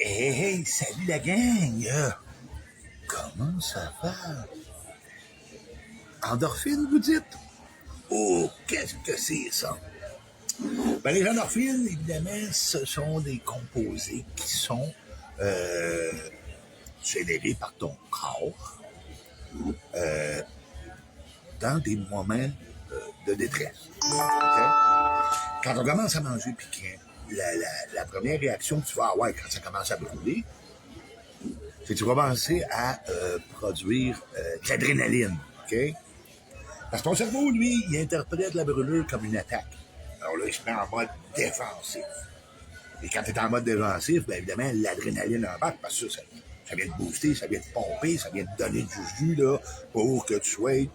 Hey, hey, salut la gang! Comment ça va? Endorphine, vous dites? Oh, qu'est-ce que c'est ça? Ben, les endorphines, évidemment, ce sont des composés qui sont générés par ton corps dans des moments de détresse. Okay? Quand on commence à manger piquant, la première réaction que tu vas avoir quand ça commence à brûler, c'est que tu vas commencer à produire de l'adrénaline. Okay? Parce que ton cerveau, lui, il interprète la brûlure comme une attaque. Alors là, il se met en mode défensif. Et quand tu es en mode défensif, bien évidemment, l'adrénaline embarque parce que ça vient te booster, ça vient te pomper, ça vient te donner du jus là, pour que tu sois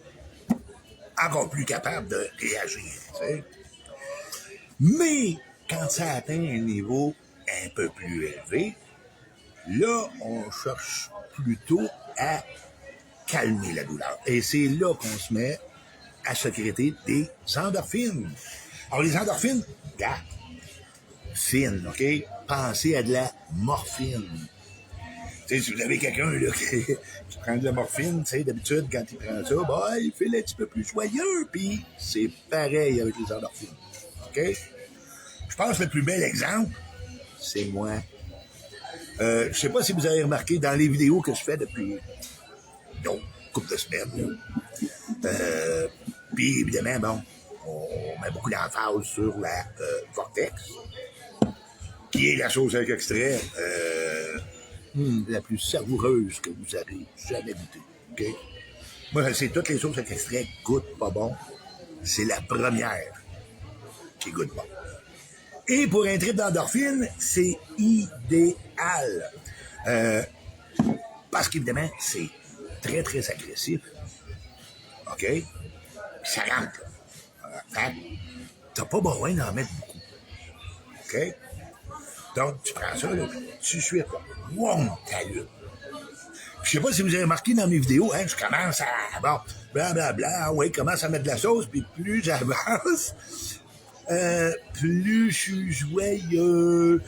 encore plus capable de réagir. T'sais. Mais quand ça atteint un niveau un peu plus élevé, là, on cherche plutôt à calmer la douleur. Et c'est là qu'on se met à sécréter des endorphines. Alors, les endorphines, gars, fine, OK? Pensez à de la morphine. Tu sais, si vous avez quelqu'un là, qui prend de la morphine, tu sais, d'habitude, quand il prend ça, bah, il fait un petit peu plus joyeux, puis c'est pareil avec les endorphines. OK? Je pense que le plus bel exemple, c'est moi. Je sais pas si vous avez remarqué dans les vidéos que je fais depuis une couple de semaines. Puis évidemment, bon, on met beaucoup d'emphase sur la Vortex, qui est la sauce avec extrait la plus savoureuse que vous avez jamais goûtée. Okay? Moi, je sais, toutes les sauces avec extrait goûtent pas bon. C'est la première qui goûte bon. Et pour un trip d'endorphine, c'est idéal. Parce qu'évidemment, c'est très, très agressif. OK? Ça rentre. T'as pas besoin d'en mettre beaucoup. OK? Donc, tu prends ça, là, tu suis quoi? Wow, t'allumes. Je sais pas si vous avez remarqué dans mes vidéos, hein, je commence à, bon, blablabla, oui, commence à mettre de la sauce, puis plus j'avance, plus je suis joyeux,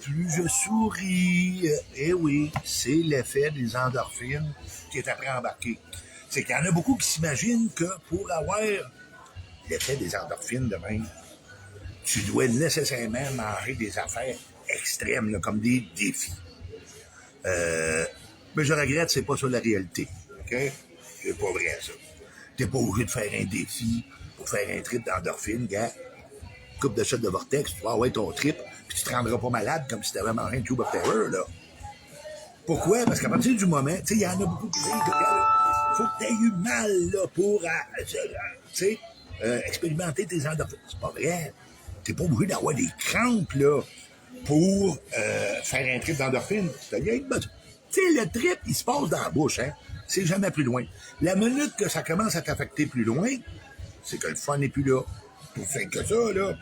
plus je souris. Et oui, c'est l'effet des endorphines qui est après embarqué. C'est qu'il y en a beaucoup qui s'imaginent que pour avoir l'effet des endorphines de même, tu dois nécessairement manger des affaires extrêmes, là, comme des défis. Mais je regrette, c'est pas ça la réalité. OK? C'est pas vrai, ça. T'es pas obligé de faire un défi pour faire un trip d'endorphine, gars. Coupe de shot de Vortex, tu vas avoir ton trip, puis tu te rendras pas malade comme si t'avais mangé un Tube of Terror, là. Pourquoi? Parce qu'à partir du moment, tu sais, il y en a beaucoup qui disent que faut que t'aies eu mal, là, pour, tu sais, expérimenter tes endorphines. C'est pas vrai. T'es pas obligé d'avoir des crampes, là, pour faire un trip d'endorphine. Tu sais, le trip, il se passe dans la bouche, hein. C'est jamais plus loin. La minute que ça commence à t'affecter plus loin, c'est que le fun n'est plus là. Pour faire que ça, là,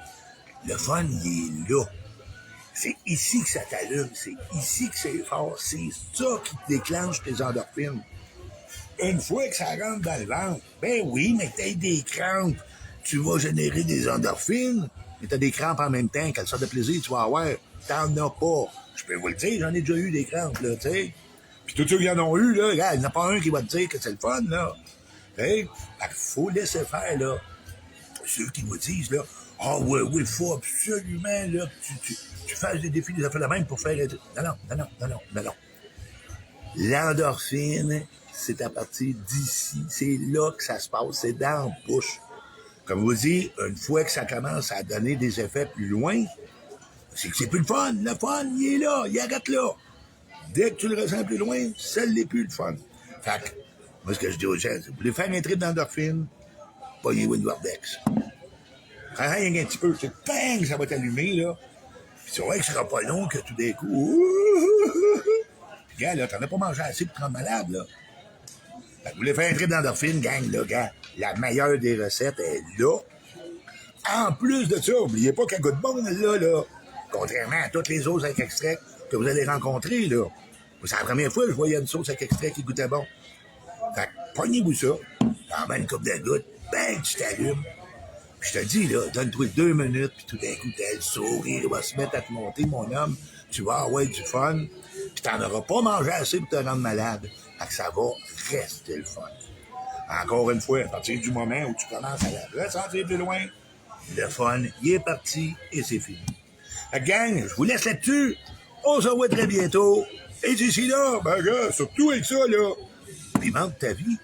le fun, il est là. C'est ici que ça t'allume, c'est ici que c'est fort, c'est ça qui te déclenche tes endorphines. Une fois que ça rentre dans le ventre, ben oui, mais t'as des crampes, tu vas générer des endorphines, mais t'as des crampes en même temps, quelle sorte de plaisir tu vas avoir, t'en as pas. Je peux vous le dire, j'en ai déjà eu des crampes, là, tu sais. Puis tous ceux qui en ont eu, là, regarde, il n'y en a pas un qui va te dire que c'est le fun, là. Tu sais, il faut laisser faire, là. Ceux qui nous disent, là, oui, il faut absolument, là, que tu fasses des défis, des affaires de même pour faire... Non. L'endorphine, c'est à partir d'ici, c'est là que ça se passe, c'est dans la bouche. Comme vous dites, une fois que ça commence à donner des effets plus loin, c'est que c'est plus le fun. Le fun, il est là, il arrête là. Dès que tu le ressens plus loin, ça n'est plus le fun. Fait que, moi, ce que je dis aux gens, c'est, vous voulez faire un trip d'endorphine, pogné une Vortex. Rien qu'un petit peu, c'est bang, ça va t'allumer, là. Puis c'est vrai que ce sera pas long que tout d'un coup, puis gars, là, t'en as pas mangé assez pour te rendre malade, là. Fait que vous voulez faire un trip d'endorphine, gang, là, gars, la meilleure des recettes est là. En plus de ça, oubliez pas qu'elle goûte bon, là. Contrairement à toutes les autres avec extrait que vous allez rencontrer, là. C'est la première fois que je voyais une sauce avec extrait qui goûtait bon. Fait que, pognez-vous ça, t'en mets une coupe de gouttes, bang, tu t'allumes. Puis je te dis, là, donne-toi 2 minutes, puis tout d'un coup, t'as le sourire va se mettre à te monter, mon homme. Tu vas avoir du fun, puis t'en auras pas mangé assez pour te rendre malade. Fait que ça va rester le fun. Encore une fois, à partir du moment où tu commences à la ressentir plus loin, le fun, il est parti et c'est fini. La gang, je vous laisse là-dessus. On se revoit très bientôt. Et d'ici là, ben gars, surtout avec ça, là, pimente ta vie.